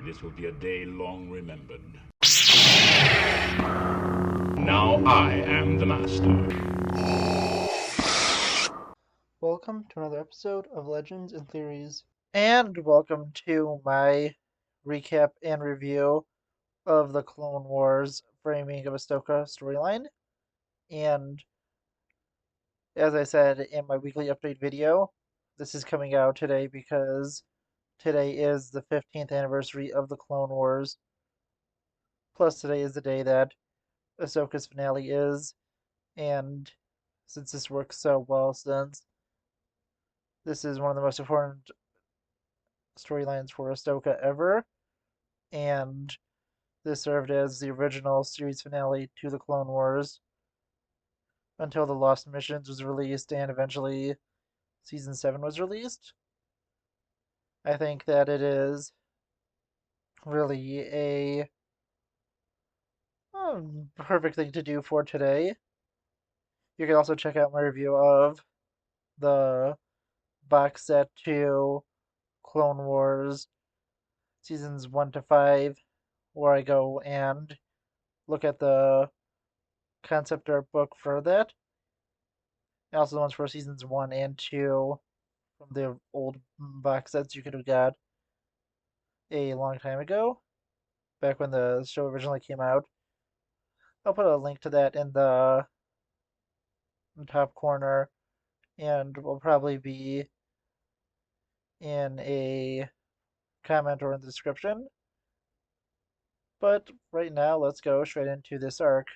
This will be a day long remembered. Now I am the master. Welcome to another episode of Legends and Theories. And welcome to my recap and review of the Clone Wars framing of Ahsoka storyline. And as I said in my weekly update video, this is coming out today because today is the 15th anniversary of the Clone Wars. Plus, today is the day that Ahsoka's finale is. And since this works so well, since this is one of the most important storylines for Ahsoka ever, and this served as the original series finale to the Clone Wars until the Lost Missions was released and eventually Season 7 was released. I think that it is really a perfect thing to do for today. You can also check out my review of the box set to Clone Wars Seasons 1 to 5, where I go and look at the concept art book for that. And also the ones for Seasons 1 and 2 from the old box sets you could have got a long time ago, back when the show originally came out. I'll put a link to that in the top corner, and will probably be in a comment or in the description. But right now, let's go straight into this arc.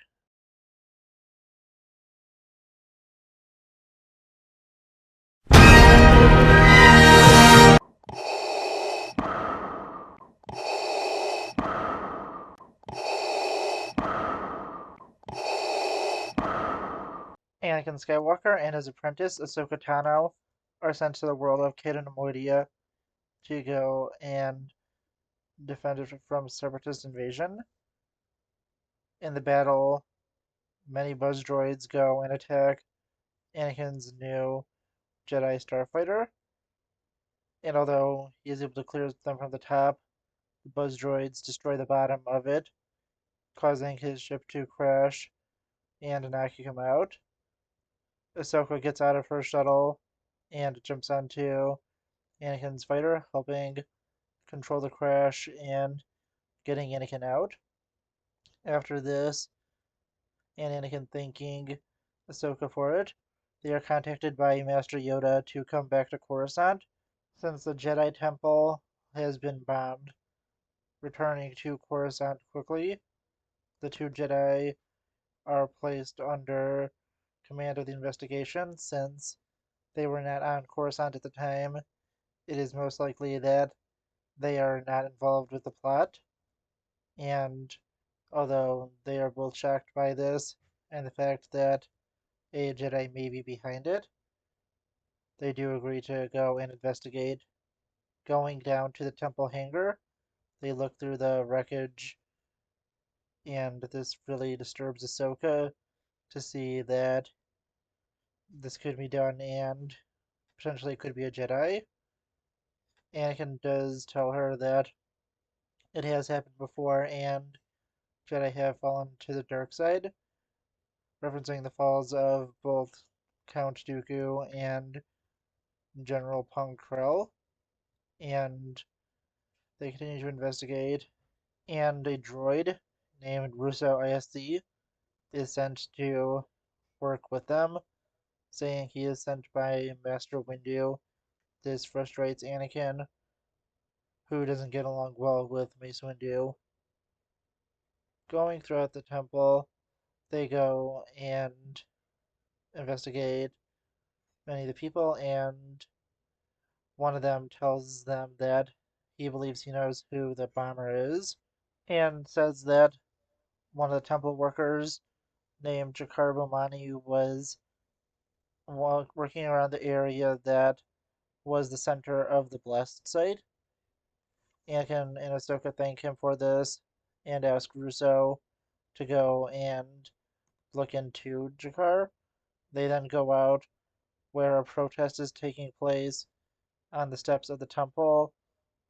Anakin Skywalker and his apprentice, Ahsoka Tano, are sent to the world of Moria to go and defend it from Separatist invasion. In the battle, many buzz droids go and attack Anakin's new Jedi starfighter, and although he is able to clear them from the top, the buzz droids destroy the bottom of it, causing his ship to crash and knocking him out. Ahsoka gets out of her shuttle and jumps onto Anakin's fighter, helping control the crash and getting Anakin out. After this, and Anakin thanking Ahsoka for it, they are contacted by Master Yoda to come back to Coruscant, since the Jedi Temple has been bombed. Returning to Coruscant quickly, the two Jedi are placed under command of the investigation. Since they were not on Coruscant at the time, it is most likely that they are not involved with the plot. And although they are both shocked by this and the fact that a Jedi may be behind it, they do agree to go and investigate. Going down to the temple hangar, they look through the wreckage, and this really disturbs Ahsoka to see that this could be done and potentially could be a Jedi. Anakin does tell her that it has happened before and Jedi have fallen to the dark side, referencing the falls of both Count Dooku and General Pong Krell. And they continue to investigate, and a droid named Russo ISC is sent to work with them, saying he is sent by Master Windu. This frustrates Anakin, who doesn't get along well with Mace Windu. Going throughout the temple, they go and investigate many of the people, and one of them tells them that he believes he knows who the bomber is, and says that one of the temple workers named Jakar Bomani was working around the area that was the center of the blast site. Anakin and Ahsoka thank him for this and ask Russo to go and look into Jakar. They then go out where a protest is taking place on the steps of the temple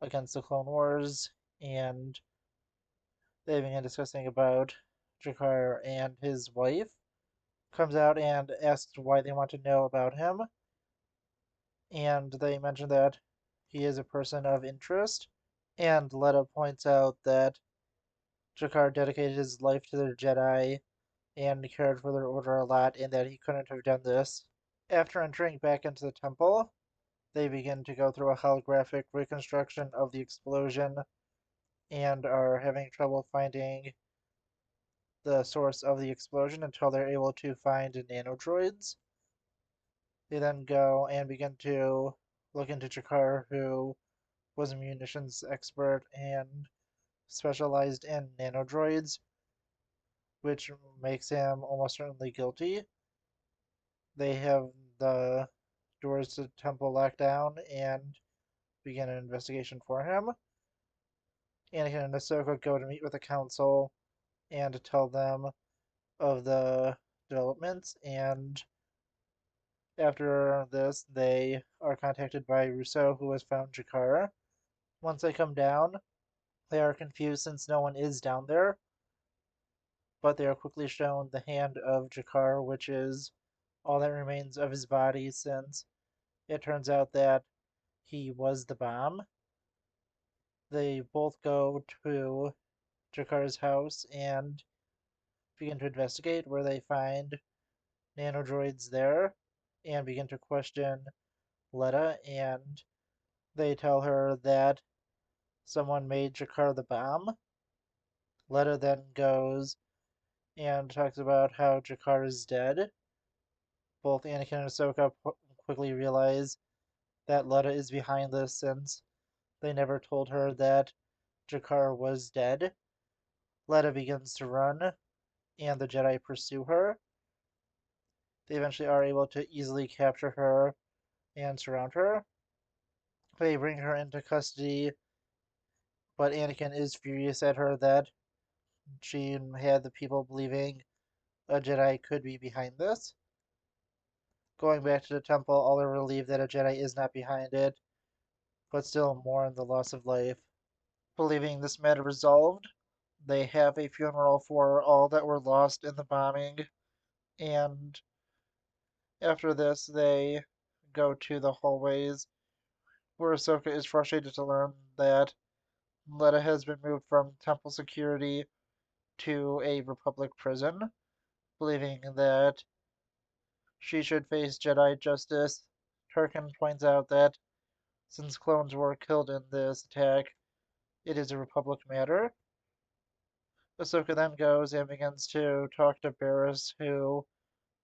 against the Clone Wars, and they begin discussing about Jakar, and his wife comes out and asks why they want to know about him, and they mention that he is a person of interest, and Letta points out that Jakar dedicated his life to the Jedi and cared for their order a lot, and that he couldn't have done this. After entering back into the temple, they begin to go through a holographic reconstruction of the explosion and are having trouble finding the source of the explosion until they're able to find nanodroids. They then go and begin to look into Jakar, who was a munitions expert and specialized in nanodroids, which makes him almost certainly guilty. They have the doors to the temple locked down and begin an investigation for him. Anakin and Ahsoka go to meet with the council and to tell them of the developments, and after this, they are contacted by Russo, who has found Jakar. Once they come down, they are confused since no one is down there, but they are quickly shown the hand of Jakar, which is all that remains of his body, since it turns out that he was the bomb. They both go to Jakar's house and begin to investigate, where they find nanodroids there and begin to question Letta, and they tell her that someone made Jakar the bomb. Letta then goes and talks about how Jakar is dead. Both Anakin and Ahsoka quickly realize that Letta is behind this, since they never told her that Jakar was dead. Letta begins to run, and the Jedi pursue her. They eventually are able to easily capture her and surround her. They bring her into custody, but Anakin is furious at her that she had the people believing a Jedi could be behind this. Going back to the temple, all are relieved that a Jedi is not behind it, but still mourn the loss of life. Believing this matter resolved, they have a funeral for all that were lost in the bombing, and after this, they go to the hallways, where Ahsoka is frustrated to learn that Letta has been moved from temple security to a Republic prison, believing that she should face Jedi justice. Tarkin points out that since clones were killed in this attack, it is a Republic matter. Ahsoka then goes and begins to talk to Barriss, who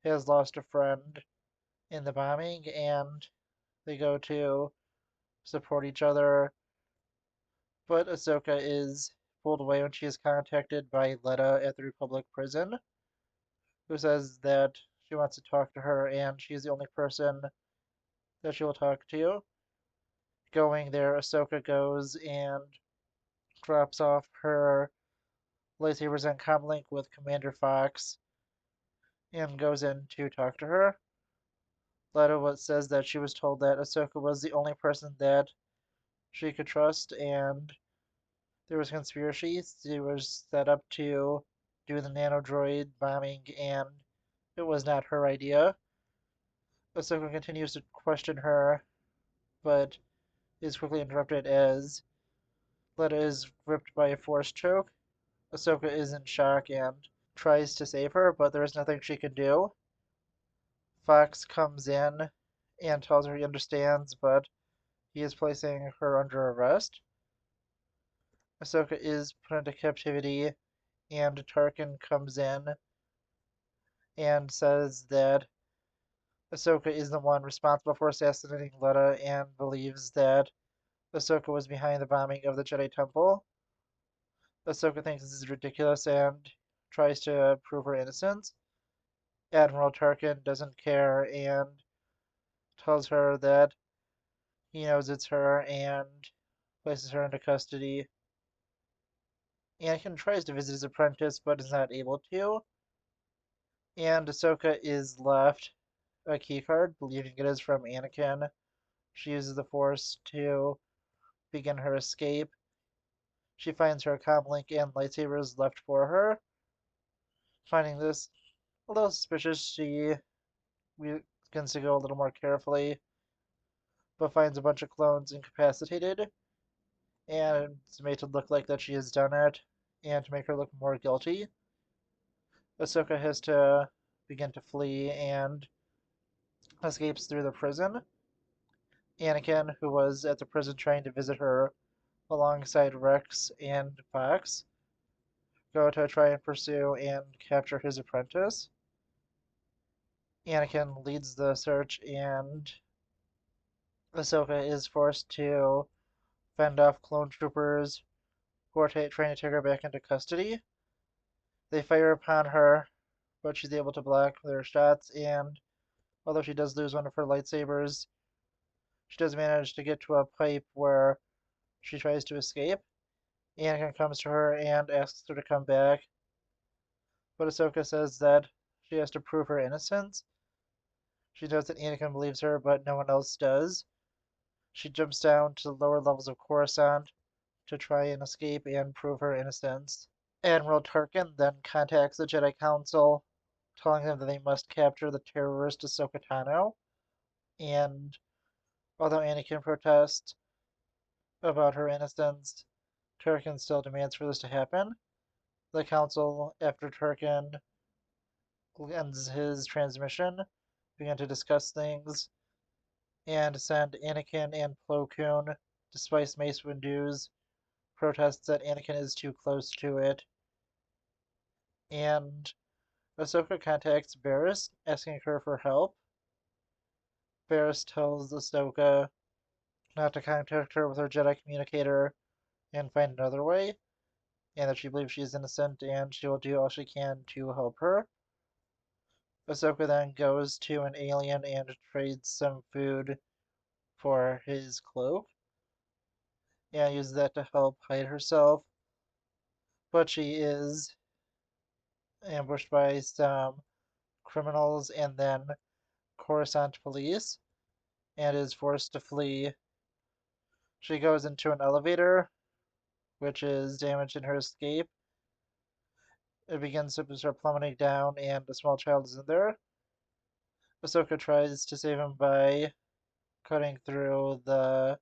has lost a friend in the bombing, and they go to support each other. But Ahsoka is pulled away when she is contacted by Letta at the Republic prison, who says that she wants to talk to her and she's the only person that she will talk to. Going there, Ahsoka goes and drops off her lightsabers and comlink with Commander Fox and goes in to talk to her. Letta says that she was told that Ahsoka was the only person that she could trust, and there was a conspiracy. She was set up to do the nanodroid bombing, and it was not her idea. Ahsoka continues to question her, but is quickly interrupted as Letta is gripped by a force choke. Ahsoka is in shock and tries to save her, but there is nothing she can do. Fox comes in and tells her he understands, but he is placing her under arrest. Ahsoka is put into captivity, and Tarkin comes in and says that Ahsoka is the one responsible for assassinating Letta and believes that Ahsoka was behind the bombing of the Jedi Temple. Ahsoka thinks this is ridiculous and tries to prove her innocence. Admiral Tarkin doesn't care and tells her that he knows it's her and places her into custody. Anakin tries to visit his apprentice but is not able to. And Ahsoka is left a keycard, believing it is from Anakin. She uses the Force to begin her escape. She finds her comlink and lightsabers left for her. Finding this a little suspicious, she begins to go a little more carefully, but finds a bunch of clones incapacitated, and it's made to look like that she has done it, and to make her look more guilty. Ahsoka has to begin to flee and escapes through the prison. Anakin, who was at the prison trying to visit her alongside Rex and Fox, go to try and pursue and capture his apprentice. Anakin leads the search, and Ahsoka is forced to fend off clone troopers who are trying to take her back into custody. They fire upon her, but she's able to block their shots, and although she does lose one of her lightsabers, she does manage to get to a pipe where she tries to escape. Anakin comes to her and asks her to come back, but Ahsoka says that she has to prove her innocence. She knows that Anakin believes her, but no one else does. She jumps down to the lower levels of Coruscant to try and escape and prove her innocence. Admiral Tarkin then contacts the Jedi Council, telling them that they must capture the terrorist Ahsoka Tano. And although Anakin protests about her innocence, Tarkin still demands for this to happen. The Council, after Tarkin ends his transmission, begin to discuss things and send Anakin and Plo Koon, despite Mace Windu's protests that Anakin is too close to it. And Ahsoka contacts Barriss, asking her for help. Barriss tells Ahsoka not to contact her with her Jedi communicator and find another way, and that she believes she is innocent and she will do all she can to help her. Ahsoka then goes to an alien and trades some food for his cloak, and uses that to help hide herself. But she is ambushed by some criminals and then Coruscant police, and is forced to flee. She goes into an elevator, which is damaged in her escape. It begins to start plummeting down, and a small child is in there. Ahsoka tries to save him by cutting through the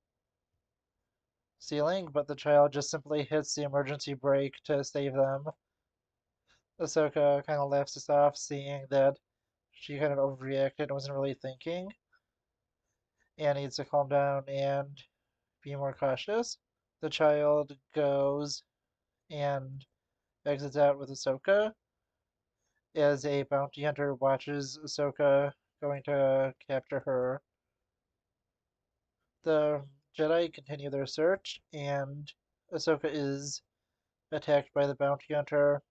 ceiling, but the child just simply hits the emergency brake to save them. Ahsoka kind of laughs this off, seeing that she kind of overreacted and wasn't really thinking, and needs to calm down and be more cautious. The child goes and exits out with Ahsoka as a bounty hunter watches Ahsoka going to capture her. The Jedi continue their search, and Ahsoka is attacked by the bounty hunter,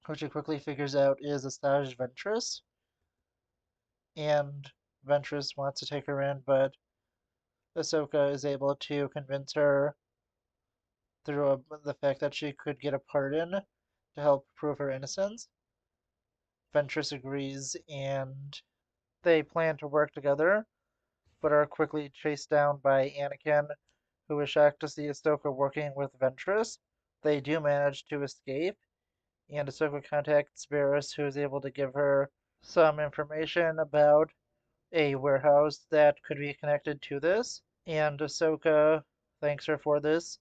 which she quickly figures out is Asajj Ventress. And Ventress wants to take her in, but Ahsoka is able to convince her through the fact that she could get a pardon to help prove her innocence. Ventress agrees, and they plan to work together, but are quickly chased down by Anakin, who is shocked to see Ahsoka working with Ventress. They do manage to escape, and Ahsoka contacts Barriss, who is able to give her some information about a warehouse that could be connected to this. And Ahsoka thanks her for this,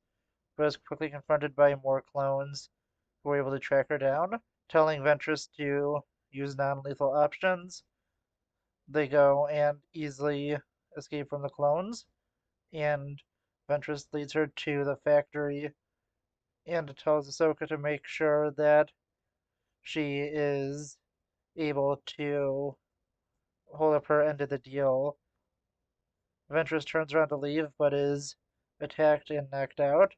but is quickly confronted by more clones who are able to track her down, telling Ventress to use non-lethal options. They go and easily escape from the clones, and Ventress leads her to the factory and tells Ahsoka to make sure that she is able to hold up her end of the deal. Ventress turns around to leave, but is attacked and knocked out.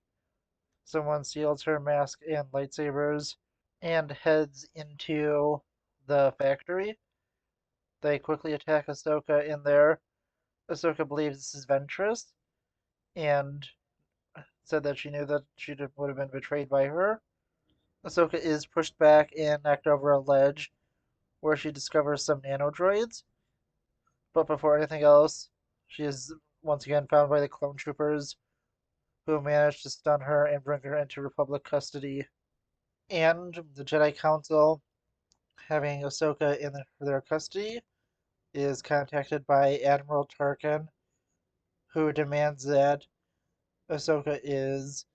Someone steals her mask and lightsabers and heads into the factory. They quickly attack Ahsoka in there. Ahsoka believes this is Ventress and said that she knew that she would have been betrayed by her. Ahsoka is pushed back and knocked over a ledge where she discovers some nanodroids. But before anything else, she is once again found by the clone troopers who manage to stun her and bring her into Republic custody. And the Jedi Council, having Ahsoka in their custody, is contacted by Admiral Tarkin, who demands that Ahsoka is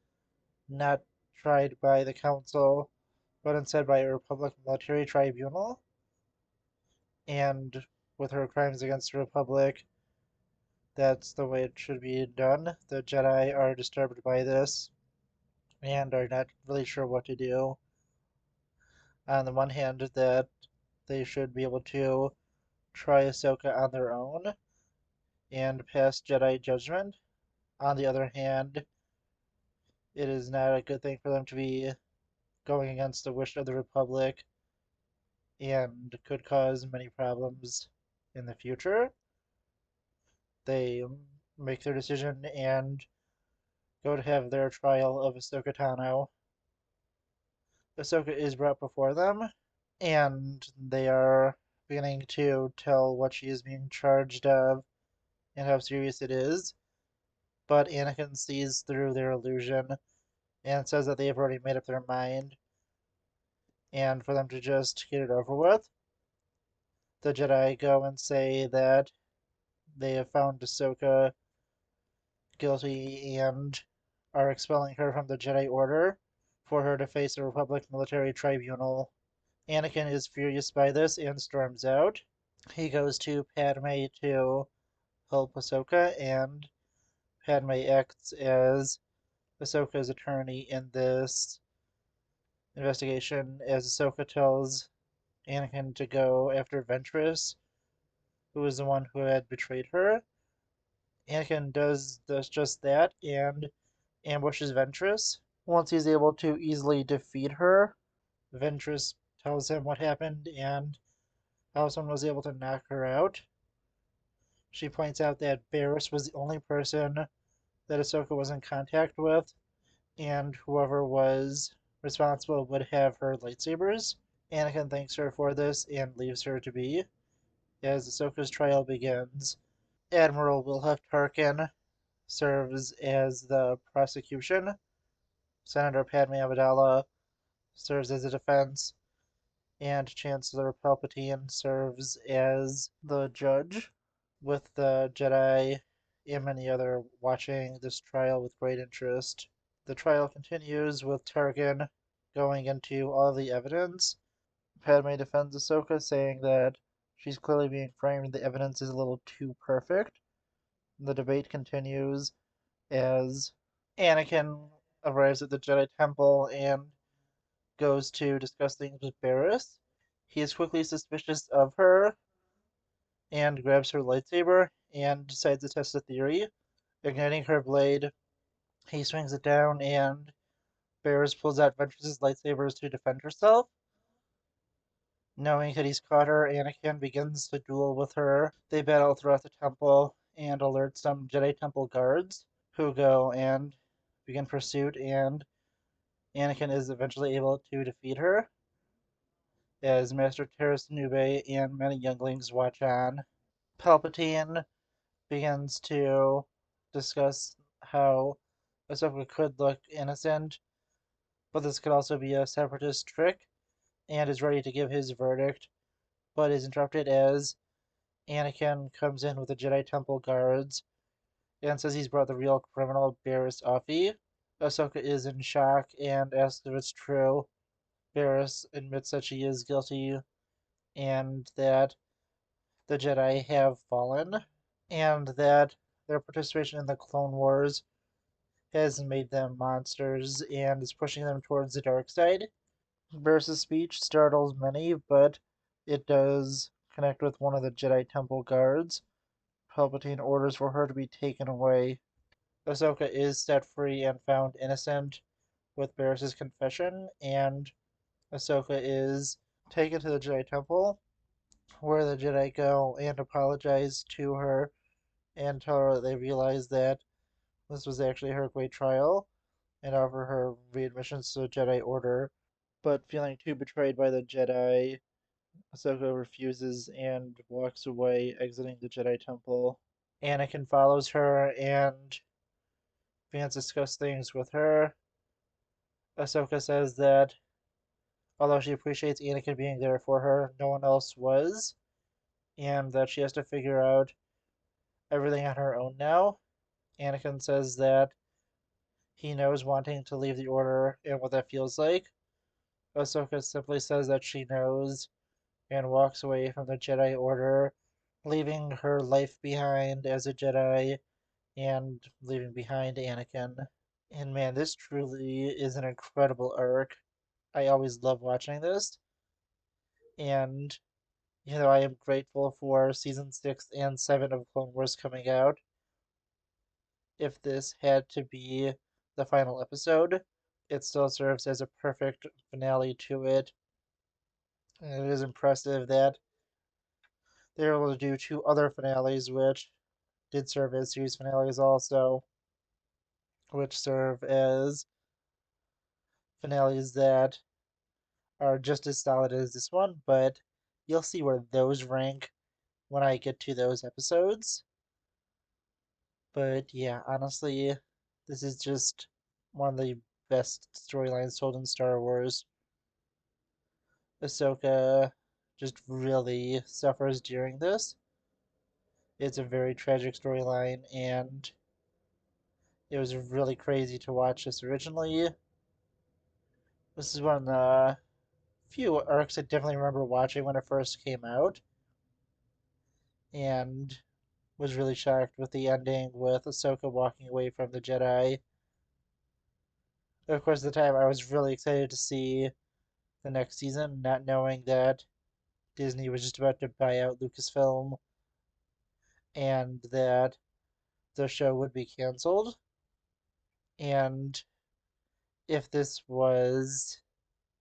not tried by the Council, but instead by a Republic military tribunal. And with her crimes against the Republic, that's the way it should be done. The Jedi are disturbed by this and are not really sure what to do. On the one hand, that they should be able to try Ahsoka on their own and pass Jedi judgment. On the other hand, it is not a good thing for them to be going against the wish of the Republic and could cause many problems in the future. They make their decision and go to have their trial of Ahsoka Tano. Ahsoka is brought before them, and they are beginning to tell what she is being charged of and how serious it is. But Anakin sees through their illusion and says that they have already made up their mind, and for them to just get it over with. The Jedi go and say that they have found Ahsoka guilty and are expelling her from the Jedi Order for her to face a Republic military tribunal. Anakin is furious by this and storms out. He goes to Padme to help Ahsoka, and Padme acts as Ahsoka's attorney in this investigation as Ahsoka tells Anakin to go after Ventress, who is the one who had betrayed her. Anakin does just that and ambushes Ventress. Once he's able to easily defeat her, Ventress tells him what happened and how someone was able to knock her out. She points out that Barriss was the only person that Ahsoka was in contact with, and whoever was responsible would have her lightsabers. Anakin thanks her for this and leaves her to be. As Ahsoka's trial begins, Admiral Wilhuff Tarkin serves as the prosecution. Senator Padme Amidala serves as the defense, and Chancellor Palpatine serves as the judge, with the Jedi and many other watching this trial with great interest. The trial continues with Tarkin going into all the evidence. Padme defends Ahsoka, saying that she's clearly being framed, the evidence is a little too perfect. The debate continues as Anakin arrives at the Jedi Temple and goes to discuss things with Barriss. He is quickly suspicious of her and grabs her lightsaber and decides to test a theory. Igniting her blade, he swings it down and Barriss pulls out Ventress's lightsabers to defend herself. Knowing that he's caught her, Anakin begins to duel with her. They battle throughout the temple and alert some Jedi Temple guards, who go and begin pursuit, and Anakin is eventually able to defeat her, as Master Terrace Nube and many younglings watch on. Palpatine begins to discuss how Ahsoka could look innocent, but this could also be a separatist trick, and is ready to give his verdict, but is interrupted as Anakin comes in with the Jedi Temple guards and says he's brought the real criminal, Barriss Offee. Ahsoka is in shock and asks if it's true. Barriss admits that she is guilty and that the Jedi have fallen, and that their participation in the Clone Wars has made them monsters and is pushing them towards the dark side. Barriss's speech startles many, but it does connect with one of the Jedi Temple guards. Palpatine orders for her to be taken away. Ahsoka is set free and found innocent with Barriss's confession, and Ahsoka is taken to the Jedi Temple, where the Jedi go and apologize to her and tell her that they realize that this was actually her great trial and offer her readmission to the Jedi Order. But feeling too betrayed by the Jedi, Ahsoka refuses and walks away, exiting the Jedi Temple. Anakin follows her and fans discuss things with her. Ahsoka says that although she appreciates Anakin being there for her, no one else was, and that she has to figure out everything on her own now. Anakin says that he knows wanting to leave the Order and what that feels like. Ahsoka simply says that she knows and walks away from the Jedi Order, leaving her life behind as a Jedi and leaving behind Anakin. And man, this truly is an incredible arc. I always love watching this, and I am grateful for season 6 and 7 of Clone Wars coming out. If this had to be the final episode, it still serves as a perfect finale to it. And it is impressive that they were able to do two other finales, which did serve as series finales also, which serve as finales that are just as solid as this one, but you'll see where those rank when I get to those episodes. But yeah, honestly, this is just one of the best storylines told in Star Wars. Ahsoka just really suffers during this. It's a very tragic storyline, and it was really crazy to watch this originally. This is one of the few arcs I definitely remember watching when it first came out, and was really shocked with the ending with Ahsoka walking away from the Jedi. Of course, at the time I was really excited to see the next season, not knowing that Disney was just about to buy out Lucasfilm and that the show would be canceled. And if this was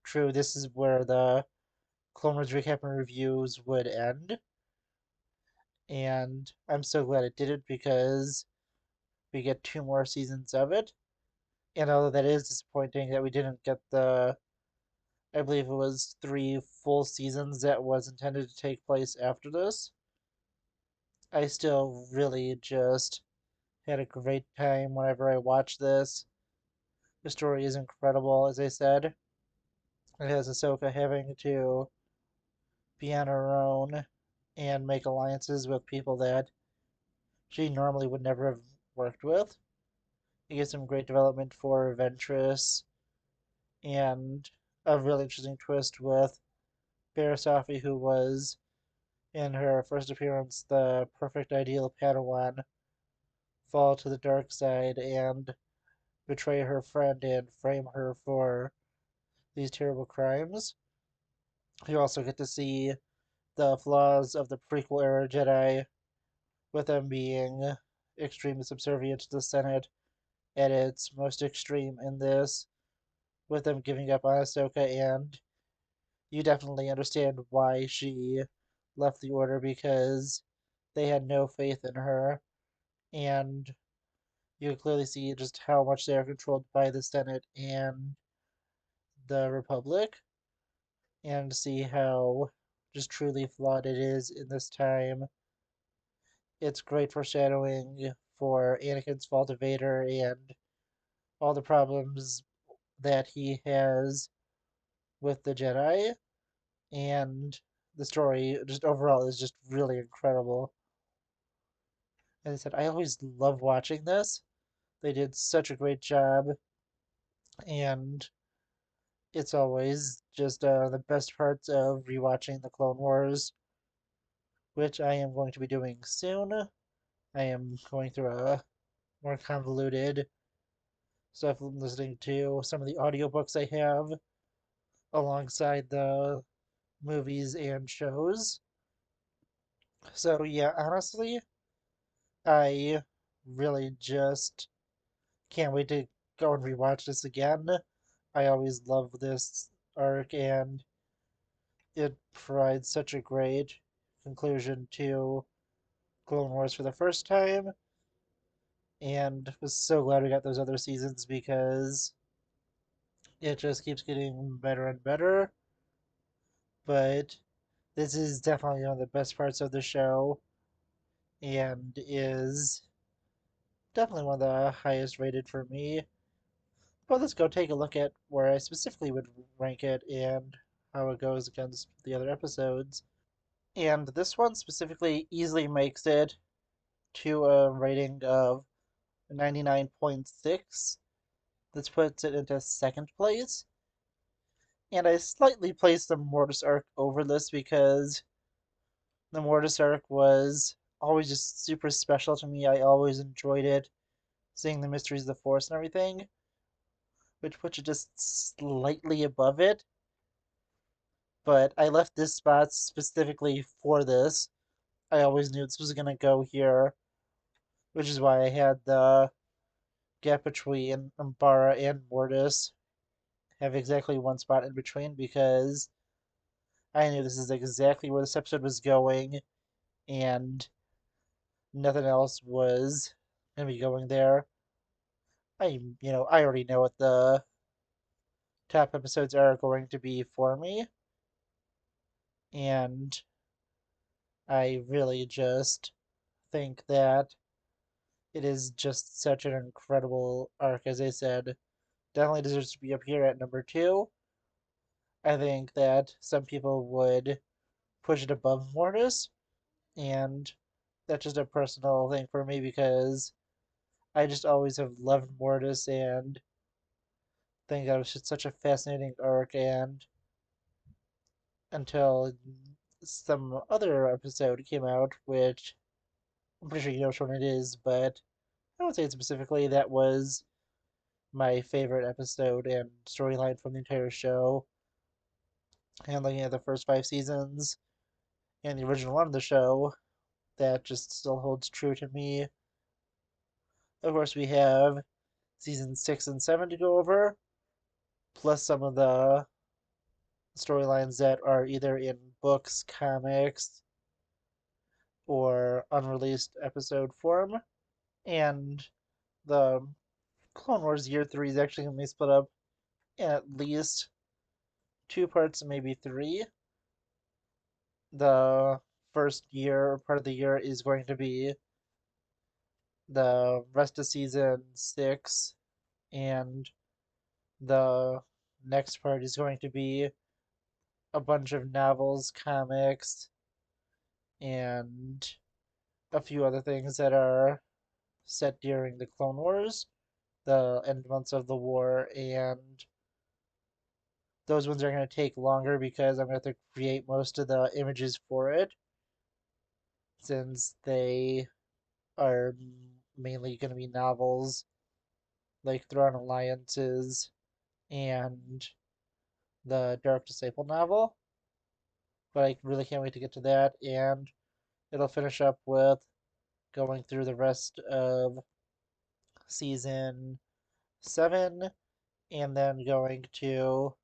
true, this is where the Clone Wars recap and reviews would end. And I'm so glad it did it because we get two more seasons of it. And although that is disappointing that we didn't get I believe it was three full seasons that was intended to take place after this, I still really just had a great time whenever I watched this. The story is incredible, as I said. It has Ahsoka having to be on her own and make alliances with people that she normally would never have worked with. You get some great development for Ventress and a really interesting twist with Barasafi, who was in her first appearance the perfect ideal Padawan, fall to the dark side and betray her friend and frame her for these terrible crimes. You also get to see the flaws of the prequel era Jedi, with them being extremely subservient to the Senate at its most extreme in this, with them giving up on Ahsoka, and you definitely understand why she left the Order because they had no faith in her, and you can clearly see just how much they are controlled by the Senate and the Republic, and see how just truly flawed it is in this time. It's great foreshadowing for Anakin's fall to Vader and all the problems that he has with the Jedi, and the story just overall is just really incredible. As I said, I always love watching this. They did such a great job, and it's always just the best parts of rewatching the Clone Wars, which I am going to be doing soon. I am going through a more convoluted stuff, listening to some of the audiobooks I have alongside the movies and shows. So, yeah, honestly, I really just can't wait to go and rewatch this again. I always love this arc, and it provides such a great conclusion to Clone Wars for the first time, and was so glad we got those other seasons because it just keeps getting better and better. But this is definitely one of the best parts of the show, and is Definitely one of the highest rated for me. But let's go take a look at where I specifically would rank it and how it goes against the other episodes. And this one specifically easily makes it to a rating of 99.6. This puts it into second place. And I slightly placed the Mortis arc over this because the Mortis arc was always just super special to me. I always enjoyed it, seeing the mysteries of the Force and everything, which puts it just slightly above it. But I left this spot specifically for this. I always knew this was going to go here, which is why I had the gap between Umbara and Mortis have exactly one spot in between because I knew this is exactly where this episode was going and nothing else was going to be going there. I already know what the top episodes are going to be for me, and I really just think that it is just such an incredible arc. As I said, definitely deserves to be up here at number two. I think that some people would push it above Mortis, and that's just a personal thing for me because I just always have loved Mortis and think that was just such a fascinating arc. And until some other episode came out, which I'm pretty sure you know which one it is, but I won't say it specifically. That was my favorite episode and storyline from the entire show. And looking at the first 5 seasons and the original one of the show, that just still holds true to me. Of course, we have seasons 6 and 7 to go over, plus some of the storylines that are either in books, comics, or unreleased episode form. And the Clone Wars Year 3 is actually going to be split up in at least 2 parts, maybe three. The first year, part of the year, is going to be the rest of season 6, and the next part is going to be a bunch of novels, comics, and a few other things that are set during the Clone Wars, the end months of the war, and those ones are going to take longer because I'm going to have to create most of the images for it, since they are mainly going to be novels like Throne Alliances and the Dark Disciple novel. But I really can't wait to get to that, and it'll finish up with going through the rest of season 7 and then going to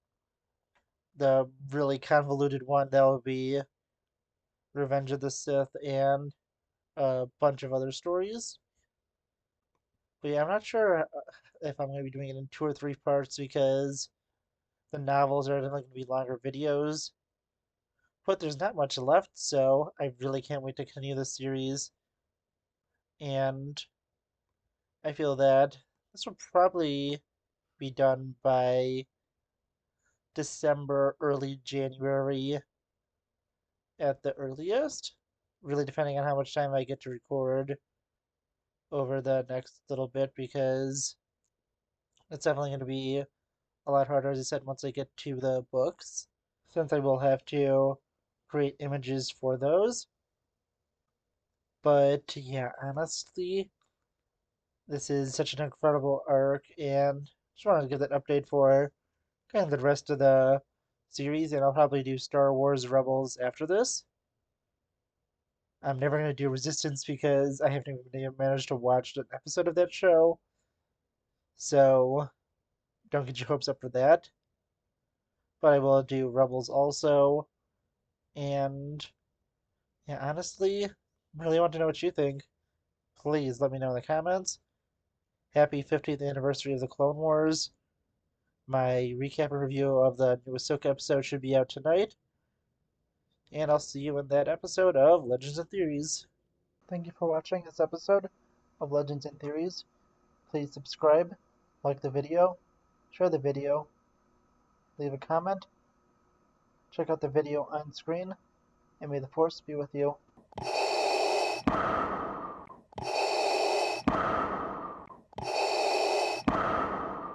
the really convoluted one that will be Revenge of the Sith and a bunch of other stories. But yeah, I'm not sure if I'm going to be doing it in 2 or 3 parts because the novels are going to be longer videos. But there's not much left, so I really can't wait to continue the series. And I feel that this will probably be done by December, early January at the earliest. Really depending on how much time I get to record over the next little bit because it's definitely going to be a lot harder, as I said, once I get to the books, since I will have to create images for those. But yeah, honestly, this is such an incredible arc, and just wanted to give that update for kind of the rest of the series, and I'll probably do Star Wars Rebels after this. I'm never going to do Resistance because I haven't even managed to watch an episode of that show, so don't get your hopes up for that. But I will do Rebels also, and yeah, honestly, really want to know what you think. Please let me know in the comments. Happy 50th anniversary of the Clone Wars. My recap and review of the new Ahsoka episode should be out tonight, and I'll see you in that episode of Legends and Theories. Thank you for watching this episode of Legends and Theories. Please subscribe, like the video, share the video, leave a comment, check out the video on screen, and may the Force be with you.